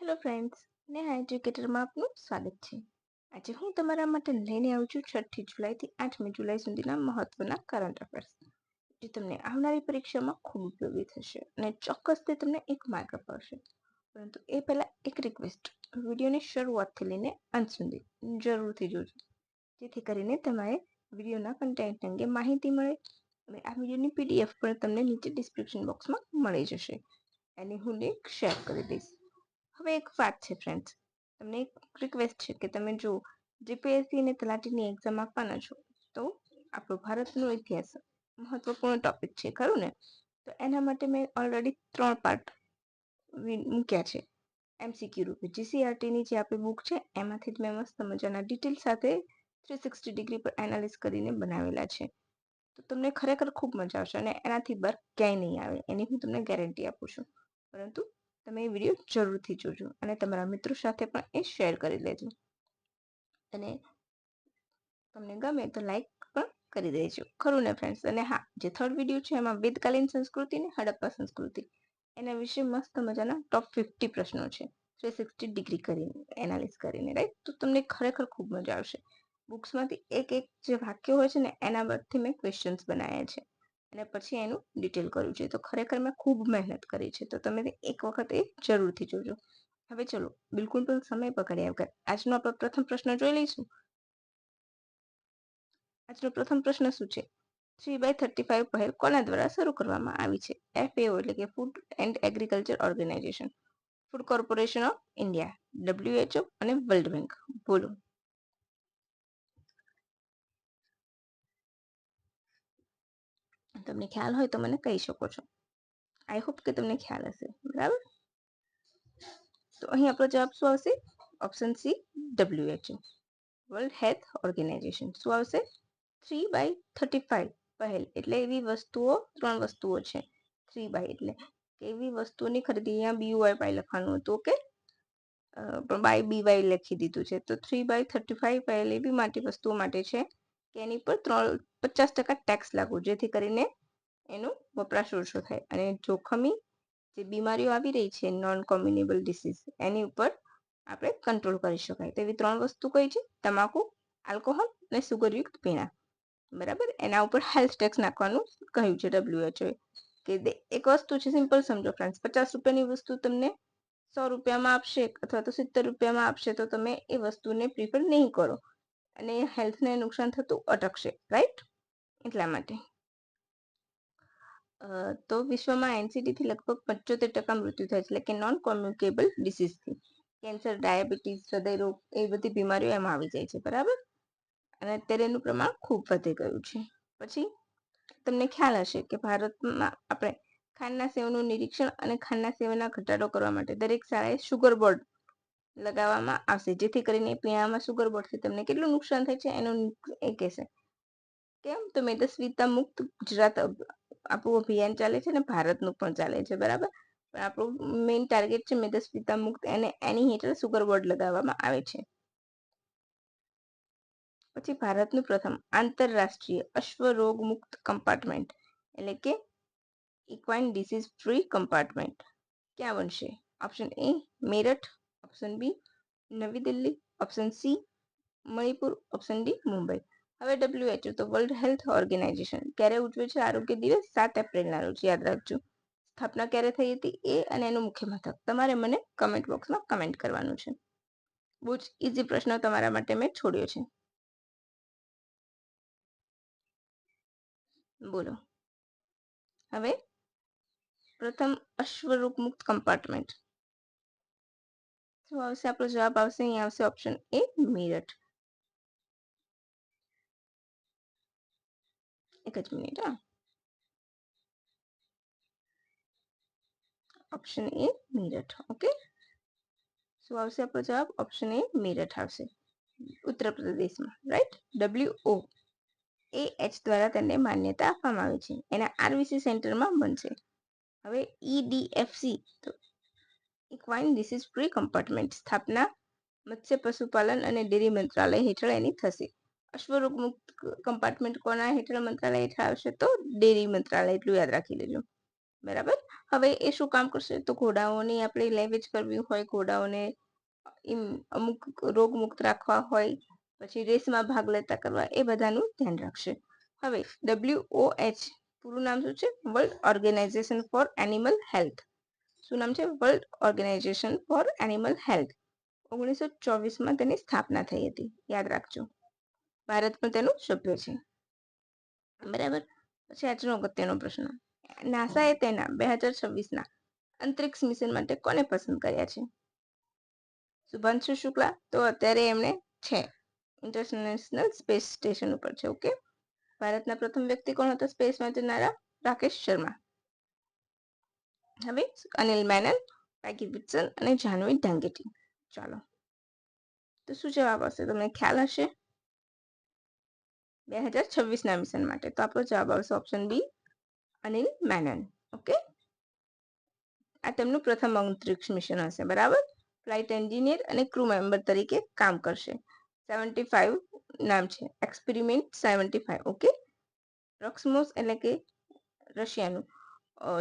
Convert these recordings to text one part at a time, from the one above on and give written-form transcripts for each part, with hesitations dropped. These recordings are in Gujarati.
હેલો ફ્રેન્ડ્સ, નેહા એજ્યુકેટરમાં આપનું સ્વાગત છે. આજે હું તમારા માટે લઈને આવું છું 6ઠી જુલાઈથી 8મી જુલાઈ સુધીના મહત્વના કરંટ અફેર્સ, જે તમને આવનારી પરીક્ષામાં ખૂબ ઉપયોગી થશે અને ચોક્કસ તે તમને 1 માર્ક અપાવશે. પરંતુ એ પહેલાં એક રિક્વેસ્ટ, વિડીયોની શરૂઆતથી લઈને અંત સુધી જરૂરથી જોજો, જેથી કરીને તમારે વિડીયોના કન્ટેન્ટ અંગે માહિતી મળે. અને આ વિડીયોની PDF પણ તમને નીચે ડિસ્ક્રિપ્શન બોક્સમાં મળી જશે. એની હું લિંક શેર કરી દઈશ. હવે એક વાત છે ફ્રેન્ડ્સ, તમને એક રિક્વેસ્ટ છે કે તમે જો જીપીએસસી અને તલાટીની એક્ઝામ આપવાના છો તો આપણો ભારતનો ઇતિહાસ મહત્વપૂર્ણ ટોપિક છે, ખરું ને? તો એના માટે મેં ઓલરેડી 3 પાર્ટ મૂક્યા છે એમસીક્યુ રૂપે. જીસીઆરટીની જે આપણી બુક છે એમાંથી જ મેં મસ્ત મજાના ડિટેલ સાથે 360 ડિગ્રી પર એનાલિસ કરીને બનાવેલા છે. તો તમને ખરેખર ખૂબ મજા આવશે અને એનાથી બહાર ક્યાંય નહીં આવે, એની હું તમને ગેરંટી આપું છું. પરંતુ તમે એ વિડીયો જરૂરથી જોજો અને તમારા મિત્રો સાથે પણ એ શેર કરી લેજો. અને તમને ગમે તો લાઈક પણ કરી દેજો, ખરું ને ફ્રેન્ડ્સ? અને હા, જે થર્ડ વિડીયો છે એમાં વેદકાલીન સંસ્કૃતિ ને હડપ્પા સંસ્કૃતિ એના વિશે મસ્ત મજાના ટોપ 50 પ્રશ્નો છે 360 ડિગ્રી કરીને એનાલિસ કરીને, રાઈટ? તો તમને ખરેખર ખૂબ મજા આવશે. બુક્સમાંથી એક જે વાક્ય હોય છે ને એના પરથી મેં ક્વેશ્ચન્સ બનાવ્યા છે અને પછી એનું ડિટેલ કર્યું છે. તો ખરેખર મેં ખૂબ મહેનત કરી છે, તો તમે એક વખત એ જરૂરથી જોજો. હવે ચલો, બિલકુલ પણ સમય બગાડ્યા વગર આજનો આપણો પ્રથમ પ્રશ્ન જોઈ લઈશું. આજનો પ્રથમ પ્રશ્ન શું છે? 3/35 પહેલ કોના દ્વારા શરૂ કરવામાં આવી છે? FAO એટલે કે food and agriculture organization, food corporation of India, WHO અને વર્લ્ડ બેંક. બોલો. તમને ખ્યાલ હોય તો મને કહી શકો છો. આઈ હોપ કે તમને ખ્યાલ હશે, બરાબર? તો અહીં આપણો જવાબ શું આવશે? Option C, WHO, world health organization. શું આવશે? 3/35 પહેલ એટલે એવી વસ્તુઓ, 3 વસ્તુઓ છે. 3 બાય એટલે કે એવી વસ્તુઓની ખરીદી, અહીંયા BYY લખવાનું હતું કે પણ બાય BY લખી દીધું છે. તો 3/35 પહેલ એવી માટે વસ્તુઓ માટે છે કે એની પર 50% ટેક્સ લાગુ, જેથી કરીને એનો વપરાશ ઓછો થાય અને જોખમી જે બીમારીઓ આવી રહી છે, નોન કોમ્યુનિકેબલ ડિસીઝ, એની ઉપર આપણે કંટ્રોલ કરી શકાય. તેવી 3 વસ્તુ કઈ છે? તમાકુ, આલ્કોહોલ અને સુગરયુક્ત પીણા, બરાબર? એના ઉપર હેલ્થ ટેક્સ નાખવાનું કહ્યું છે WHO કે એક વસ્તુ છે, સિમ્પલ સમજો ફ્રેન્ડ્સ, 50 રૂપિયાની વસ્તુ તમને 100 રૂપિયામાં આપશે અથવા તો 70 રૂપિયામાં આપશે તો તમે એ વસ્તુને પ્રિફર નહીં કરો અને હેલ્થને નુકસાન થતું અટકશે, રાઈટ? એટલા માટે તો વિશ્વમાં એનસીડીથી લગભગ 75% મૃત્યુ થાય છે, એટલે કે નોન કોમ્યુનિકેબલ ડિસીઝથી. કેન્સર, ડાયાબિટીસ, હૃદયરોગ, એ બધી બીમારીઓ એમાં આવી જાય છે, બરાબર? અને અત્યારે એનું પ્રમાણ ખૂબ વધી ગયું છે. પછી તમને ખ્યાલ હશે કે ભારતમાં આપણે ખાંડના સેવનનું નિરીક્ષણ અને ખાંડના સેવનના ઘટાડો કરવા માટે દરેક શાળાએ શુગર બોર્ડ લગાવવામાં આવશે, જેથી કરીને પીણામાં શુગર બોર્ડથી તમને કેટલું નુકસાન થાય છે એનું એ કહેશે. કેમ? તો મેદસ્વીતા મુક્ત ગુજરાત આપણું અભિયાન ચાલે છે ને ભારતનું પણ ચાલે છે, બરાબર? પણ આપણું મેઇન ટાર્ગેટ છે મેદસ્વીતા મુક્ત, અને એની હેઠળ શુગર બોર્ડ લગાવવામાં આવે છે. પછી ભારતનું પ્રથમ આંતરરાષ્ટ્રીય અશ્વરોગ મુક્ત કમ્પાર્ટમેન્ટ એટલે કે ઇક્વાઇન ડિસીઝ ફ્રી કમ્પાર્ટમેન્ટ ક્યાં બનશે? Option A Meerut, option B નવી Delhi, option C Manipur, option D Mumbai. હવે WHO તો વર્લ્ડ હેલ્થ ઓર્ગેનાઇઝેશન ક્યારે ઉજવે છે આરોગ્ય દિવસ? 7 એપ્રિલના રોજ, યાદ રાખજો. સ્થાપના ક્યારે થઈ હતી એ અને એનું મુખ્ય મથક તમારે મને કમેન્ટ બોક્સમાં કમેન્ટ કરવાનું છે. બહુ જ ઇઝી પ્રશ્ન તમારા માટે મેં છોડ્યો છે. બોલો. હવે પ્રથમ અશ્વરોગ મુક્ત કમ્પાર્ટમેન્ટ શું આવશે? આપણો જવાબ આવશે, અહીં આવશે ઓપ્શન એ મેરઠ. એક જ minute. Option A Meerut. Okay, શું આવશે આપણો જવાબ? ઓપ્શન એ મેરઠ આવશે, ઉત્તર પ્રદેશમાં, રાઈટ? WHO દ્વારા તેને માન્યતા આપવામાં આવી છે. એના RVC સેન્ટરમાં બનશે. હવે EDFC તો ઇક્વાઇન ડિસીઝ ફ્રી કમ્પાર્ટમેન્ટ સ્થાપના મત્સ્ય પશુપાલન અને ડેરી મંત્રાલય હેઠળ એની થશે. અશ્વરોગ મુક્ત કમ્પાર્ટમેન્ટ કોના હેઠળ મંત્રાલય હેઠળ આવશે? તો ડેરી મંત્રાલય, એટલું યાદ રાખી લેજો. બરાબર. હવે એ શું કામ કરશે? તો ઘોડાઓની આપણે લેવેજ કરવી હોય, ઘોડાઓને અમુક રોગમુક્ત રાખવા હોય, પછી રેસમાં ભાગ લેતા કરવા, એ બધાનું ધ્યાન રાખશે. હવે WOH પૂરું નામ શું છે? World organisation for animal health. શું નામ છે? World organisation for animal health. 1924માં તેની સ્થાપના થઈ હતી, યાદ રાખજો. ભારત પણ તેનું સભ્ય છે. બરાબર. પછી આજનો અગત્યનો પ્રશ્ન, નાસાએ તેના 2026ના અંતરિક્ષ મિશન માટે કોને પસંદ કર્યા છે? શુભાંશુ શુક્લા. તો અત્યારે એમણે છે ઇન્ટરનેશનલ સ્પેસ સ્ટેશન ઉપર છે. ઓકે. ભારતના પ્રથમ વ્યક્તિ કોણ હતા સ્પેસમાં જનારા? રાકેશ શર્મા. હવે અનિલ મેનન, પેગી વિટ્સન અને જાહ્નવી ડાંગેટી. ચાલો, તો શું જવાબ આવશે? તમને ખ્યાલ હશે? 2026ના મિશન માટે. તો આપણો જવાબ આવશે option B, Anil Menon. Okay. આ તેમનું પ્રથમ અંતરિક્ષ મિશન હશે. બરાબર. ફ્લાઇટ એન્જિનિયર અને ક્રૂ મેમ્બર તરીકે કામ કરશે. 75 નામ છે, એક્સપેરિમેન્ટ 75. ઓકે. રોક્સમોસ એટલે કે રશિયાનું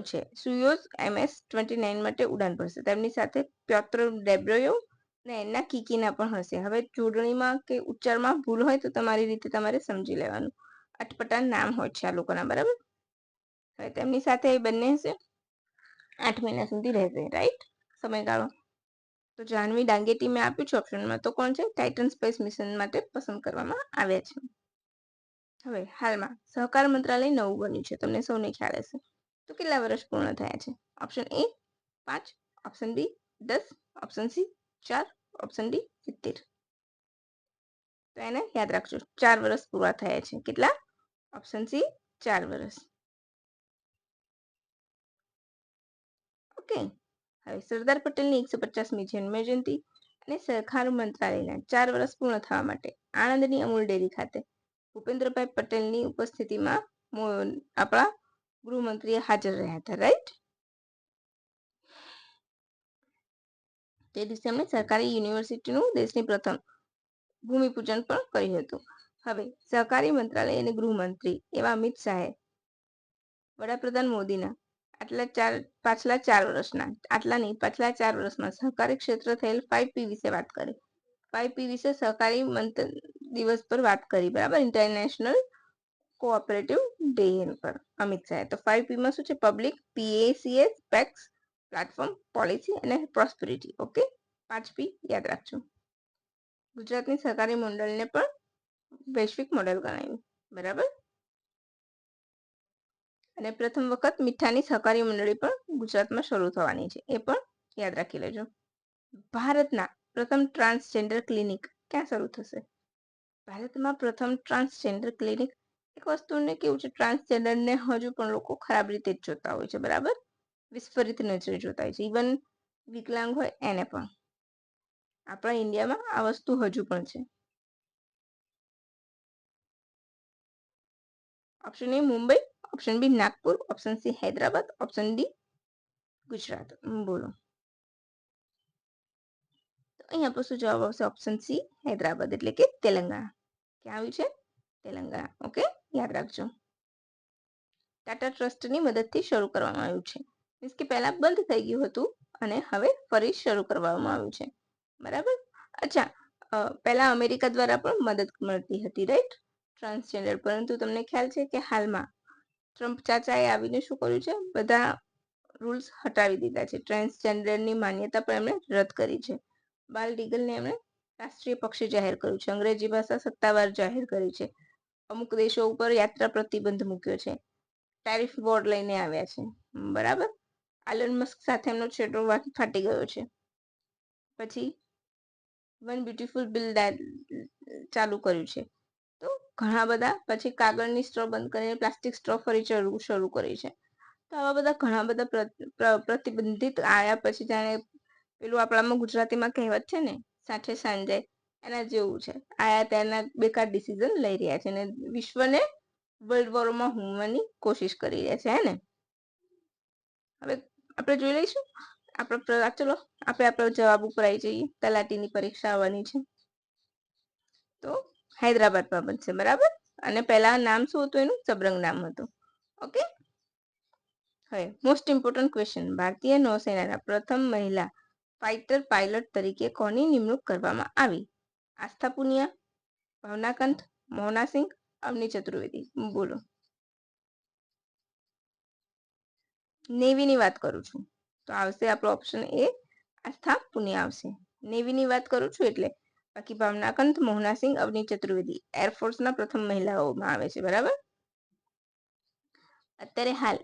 છે, સુયોઝ MS-29 માટે ઉડાન ભરશે. તેમની સાથે પ્યોત્ર ડેબ્રોયોવ અને એના કીકીના પણ હશે. હવે જોડણીમાં કે ઉચ્ચારમાં ભૂલ હોય તો તમારી રીતે તમારે સમજી લેવાનું. અટપટા નામ હોય છે આ લોકોના. બરાબર. હવે તેમની સાથે એ બંને હશે, 8 મહિના સુધી રહેશે. રાઈટ, સમયગાળો. તો જાહ્નવી ડાંગેટી મેં આપ્યું છે ઓપ્શનમાં. તો કોણ છે? ટાઇટન સ્પેસ મિશન માટે પસંદ કરવામાં આવ્યા છે. હવે હાલમાં સહકાર મંત્રાલય નવું બન્યું છે, તમને સૌને ખ્યાલ હશે. તો કેટલા વર્ષ પૂર્ણ થયા છે? Option A 5, option B 10, option C 4, option D 70. તો એને યાદ રાખજો, 4 વર્ષ પૂરા થયા છે. કેટલા? ઓપ્શન સી 4 વર્ષ. ઓકે. હવે સરદાર પટેલની 150મી જન્મ જયંતિ અને સહકાર મંત્રાલયના 4 વર્ષ પૂર્ણ થવા માટે આણંદની અમૂલ ડેરી ખાતે ભૂપેન્દ્રભાઈ પટેલની ઉપસ્થિતિમાં આપણા ગૃહમંત્રી હાજર રહ્યા હતા. રાઈટ. તે દિવસે એમણે સરકારી યુનિવર્સિટીનું દેશની પ્રથમ ભૂમિપૂજન પણ કર્યું હતું. હવે સહકારી મંત્રાલય અને ગૃહમંત્રી એવા અમિત શાહે વડાપ્રધાન મોદીના પાછલા 4 વર્ષમાં સહકારી ક્ષેત્ર થયેલ 5P વિશે વાત કરી. 5P વિશે સહકારી દિવસ પર વાત કરી. બરાબર. ઇન્ટરનેશનલ કોઓપરેટિવ ડે પર અમિત શાહે. તો 5P માં શું છે? Public, PACS, PACS, platform, policy અને પ્રોસ્પેરિટી. ઓકે. 5P યાદ રાખજો. ગુજરાતની સહકારી મંડળને પણ વૈશ્વિક મોડેલ ગણાવ્યું. બરાબર. અને પ્રથમ વખત મીઠાની સહકારી મંડળી પણ ગુજરાતમાં શરૂ થવાની છે, એ પણ યાદ રાખી લેજો. ભારતના પ્રથમ ટ્રાન્સજેન્ડર ક્લિનિક ક્યાં શરૂ થશે? ભારતમાં પ્રથમ ટ્રાન્સજેન્ડર ક્લિનિક. એક વસ્તુને કેવું છે, ટ્રાન્સજેન્ડરને હજુ પણ લોકો ખરાબ રીતે જ જોતા હોય છે. બરાબર. વિસ્ફરિત નજરે જોતા હોય છે. ઇવન વિકલાંગ હોય એને પણ. આપણા ઇન્ડિયામાં આ વસ્તુ હજુ પણ છે. Option A Mumbai, option B Nagpur, option C Hyderabad, option D Gujarat. બોલો. તો અહીંયા આપણો શું જવાબ આવશે? ઓપ્શન સી હૈદરાબાદ, એટલે કે તેલંગાણા. ક્યાં આવ્યું છે? તેલંગાણા. ઓકે. યાદ રાખજો. ટાટા ટ્રસ્ટની મદદથી શરૂ કરવામાં આવ્યું છે. મીન્સ કે પહેલા બંધ થઈ ગયું હતું અને હવે ફરી શરૂ કરવામાં આવ્યું છે. બરાબર. અચ્છા, પહેલા અમેરિકા દ્વારા પણ મદદ મળતી હતી. Right, transgender. પરંતુ તમને ખ્યાલ છે કે હાલમાં ટ્રમ્પ ચાચાએ આવીને શું કર્યું છે? બધા રૂલ્સ હટાવી દીધા છે. ટ્રાન્સજેન્ડરની માન્યતા પણ એમણે રદ કરી છે. બાલ ડીગલને એમણે રાષ્ટ્રીય પક્ષી જાહેર કર્યું છે. અંગ્રેજી ભાષા સત્તાવાર જાહેર કરી છે. અમુક દેશો ઉપર યાત્રા પ્રતિબંધ મૂક્યો છે. ટેરિફ બોર્ડ લઈને આવ્યા છે. બરાબર. એલન મસ્ક સાથે એમનો છેડો ફાટી ગયો છે. પછી વન બ્યુટીફુલ બિલ ચાલુ કર્યું છે. તો ઘણા બધા. પછી કાગળની સ્ટ્રો બંધ કરીને પ્લાસ્ટિક સ્ટ્રો ફરી શરૂ કરી છે. તો આવા બધા ઘણા બધા પ્રતિબંધિત આવ્યા પછી જાણે પેલું આપણામાં ગુજરાતીમાં કહેવત છે ને, સાઠે સાંજે, એના જેવું છે. આયા ત્યાંના બેકાર ડિસિઝન લઈ રહ્યા છે અને વિશ્વને વર્લ્ડ વોરમાં હોમવાની કોશિશ કરી રહ્યા છે. હે ને? હવે આપણે જોઈ લઈશું. ચલો આપણે આપણો જવાબ ઉપર આવી જઈએ. તલાટીની પરીક્ષા આવવાની છે. તો હૈદરાબાદમાં બનશે. બરાબર. અને પહેલા નામ શું હતું એનું? સબરંગ નામ હતું. ઓકે. હવે મોસ્ટ ઇમ્પોર્ટન્ટ ક્વેશ્ચન, ભારતીય નૌસેનાના પ્રથમ મહિલા ફાઇટર પાયલટ તરીકે કોની નિમણૂક કરવામાં આવી? આસ્થા પુનિયા, ભાવનાકાંત, મોહના સિંહ, અવની ચતુર્વેદી. બોલો. નેવીની વાત કરું છું તો આવશે આપણો ઓપ્શન એ, આસ્થા પુનિયા આવશે. નેવીની વાત કરું છું એટલે. બાકી ભાવનાકાંત, મોહના સિંહ, અવની ચતુર્વેદી એરફોર્સના પ્રથમ મહિલાઓમાં આવે છે. બરાબર. અત્યારે હાલ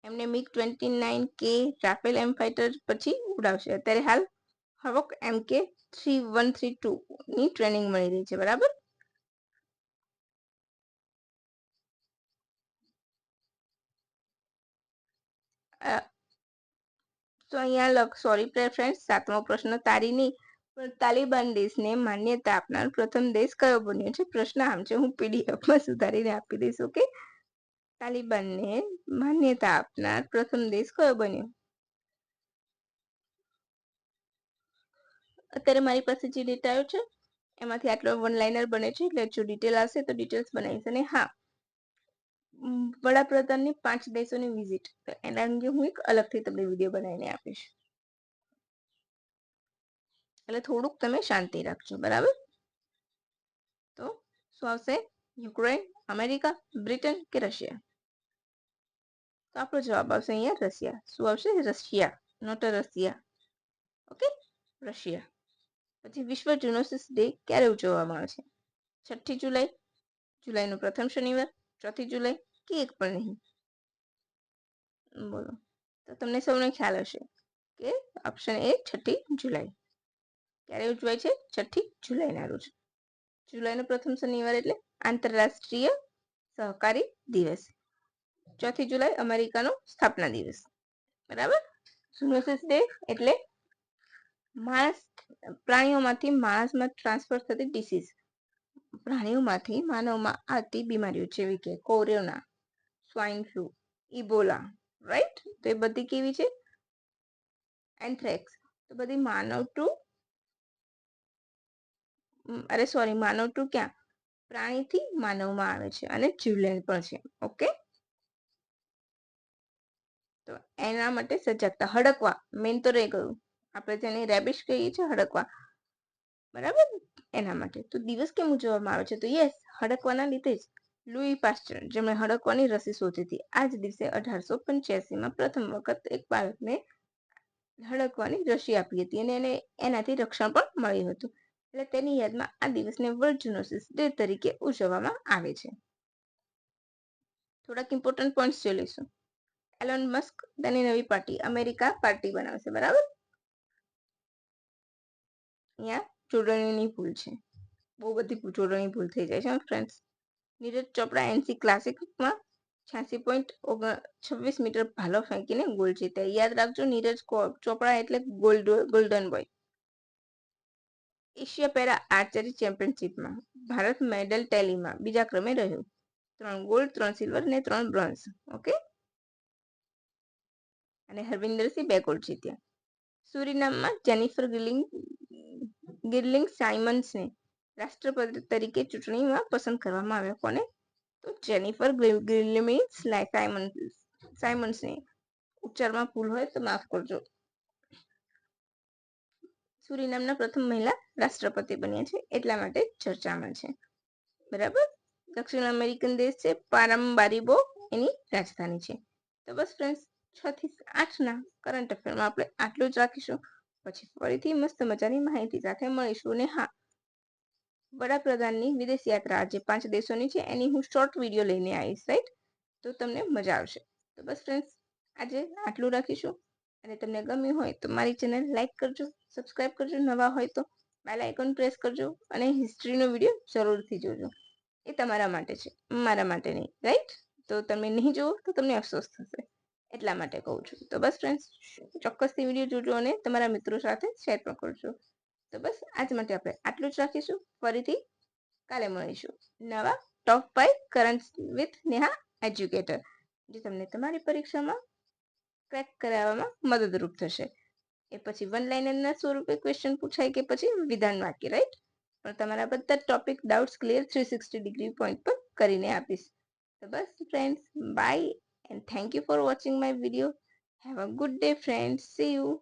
એમને MiG-29K રાફેલ એમ ફાઇટર પછી ઉડાવશે. અત્યારે હાલ હવોક MK-3132 ની ટ્રેનિંગ મળી રહી છે. બરાબર. તો અહીંયા સોરી ફ્રેન્ડ્સ, 7મો પ્રશ્ન તારી નહીં પણ તાલિબાન દેશને માન્યતા આપનાર પ્રથમ દેશ કયો બન્યો છે? પ્રશ્ન આમ છે, હું પીડીએફમાં સુધારીને આપી દઈશ. ઓકે. તાલિબાનને માન્યતા આપનાર પ્રથમ દેશ કયો બન્યો? અત્યારે મારી પાસે જે ડેટા આવ્યો છે એમાંથી આટલો વન લાઇનર બને છે, એટલે જો ડિટેલ આવશે તો ડિટેલ્સ બનાવીશ. અને હા, વડાપ્રધાનની 5 દેશોની વિઝિટ, એના અંગે હું એક અલગથી તમને વિડીયો બનાવીને આપીશ. એટલે થોડુંક તમે શાંતિ રાખજો. બરાબર. તો શું આવશે? યુક્રેન, અમેરિકા, બ્રિટન કે રશિયા? તો આપણો જવાબ આવશે અહીંયા રશિયા. શું આવશે? Russia, not Russia. Okay, Russia. પછી વિશ્વ ઝૂનોસિસ ડે ક્યારે ઉજવવામાં આવે છે? 6 જુલાઈ, જુલાઈનો પ્રથમ શનિવાર, 4 જુલાઈ કે એક પણ નહીં? બોલો. તો તમને સૌને ખ્યાલ હશે કે ઓપ્શન એ 6 જુલાઈ. ક્યારે ઉજવાય છે? 6 જુલાઈના રોજ. જુલાઈનો પ્રથમ શનિવાર એટલે આંતરરાષ્ટ્રીય સહકારી દિવસ. 4 જુલાઈ અમેરિકાનો સ્થાપના દિવસ. બરાબર. ઝૂનોસિસ ડે એટલે માણસ પ્રાણીઓમાંથી માણસમાં ટ્રાન્સફર થતી ડિસીઝ, પ્રાણીઓમાંથી માનવમાં આવતી બીમારીઓ જેવી કે corona, swine flu, Ebola, right? તો એ બધી કેવી છે? એન્થ્રેક્સ. તો બધી માનવ ટુ ક્યાં? પ્રાણીથી માનવમાં આવે છે અને જીવલેણ પણ છે. ઓકે. તો એના માટે સજાગતા, હડકવા મેન તો રહી ગયું. આપણે તેને રેબિશ કહીએ છીએ, હડકવા. બરાબર. એના માટે તો દિવસ કેમ ઉજવવામાં આવે છે? તો યસ, હડકવાના લીધે જ. લુઈ પાસ્ચર, જેમણે હડકવાની રસી શોધી હતી, આ જ દિવસે 1885માં પ્રથમ વખત એક બાળકને હડકવાની રસી આપી હતી અને એને એનાથી રક્ષણ પણ મળ્યું હતું. એટલે તેની યાદમાં આ દિવસને વર્લ્ડ ઝૂનોસિસ ડે તરીકે ઉજવવામાં આવે છે. થોડાક ઇમ્પોર્ટન્ટ પોઈન્ટ્સ જોઈ લઈશું. એલોન મસ્ક તેની નવી પાર્ટી અમેરિકા પાર્ટી બનાવશે. બરાબર. અહીંયા જોડણીની ભૂલ છે, બહુ બધી જોડણી ભૂલ થઈ જાય છે ફ્રેન્ડ્સ. નીરજ ચોપડા એનસી ક્લાસિકમાં 86.26 મીટર ભાલો ફેંકીને ગોલ્ડ જીત્યા. યાદ રાખજો, નીરજ ચોપડા એટલે golden boy. Asia para archery ચેમ્પિયનશિપમાં ભારત મેડલ ટેલીમાં બીજા ક્રમે રહ્યું. 3 ગોલ્ડ, 3 સિલ્વર ને 3 બ્રોન્ઝ. ઓકે. અને હરવિંદરસિંહ 2 ગોલ્ડ જીત્યા. સુરીનામમાં જેનિફર ગિર્લિંગ સાયમન્સને રાષ્ટ્રપતિ તરીકે ચૂંટણીમાં પસંદ કરવામાં આવ્યા. કોને? તો જેનિફર ગિર્લિંગ સાયમન્સને. ઉચ્ચારમાં ભૂલ હોય તો માફ કરજો. સુરીનામના પ્રથમ મહિલા રાષ્ટ્રપતિ બન્યા છે, એટલા માટે ચર્ચામાં છે. બરાબર. દક્ષિણ અમેરિકન દેશ છે પારામ્બારીબો, એની રાજધાની છે. તો બસ ફ્રેન્ડ્સ, 6 થી 8ના કરંટ અફેરમાં આપણે આટલું જ રાખીશું. પછી ફરીથી મસ્ત મજાની માહિતી સાથે મળીશું. અને હા, વડાપ્રધાનની વિદેશ યાત્રા જે 5 દેશોની છે એની હું શોર્ટ વિડીયો લઈને આવીશ, રાઈટ? તો તમને મજા આવશે. તો બસ ફ્રેન્ડ્સ, આજે આટલું રાખીશું. અને તમને ગમ્યું હોય તો મારી ચેનલ લાઈક કરજો, સબસ્ક્રાઇબ કરજો, નવા હોય તો બેલ આઇકોન પ્રેસ કરજો અને હિસ્ટ્રીનો વિડીયો જરૂરથી જોજો. એ તમારા માટે છે, મારા માટે નહીં, રાઈટ? તો તમે નહીં જુઓ તો તમને અફસોસ થશે, એટલા માટે કહું છું. તો બસ ફ્રેન્ડ્સ, ચોક્કસથી વિડીયો જોજો અને તમારા મિત્રો સાથે શેર પણ કરજો. તો બસ આજ માટે આપણે આટલું જ રાખીશું. ફરીથી કાલે મળીશું નવા ટોપ 5 કરંટ વિથ નેહા એજ્યુકેટર, જે તમને તમારી પરીક્ષામાં ક્રેક કરાવવામાં મદદરૂપ થશે. એ પછી વન લાઇનરના સ્વરૂપે ક્વેશ્ચન પૂછાય કે પછી વિધાન વાક્ય, રાઈટ? પણ તમારા બધા topic doubts clear 360 degree point પર કરીને આપીશ. તો બસ friends, bye And thank you for watching my video. Have a good day, friends. See you.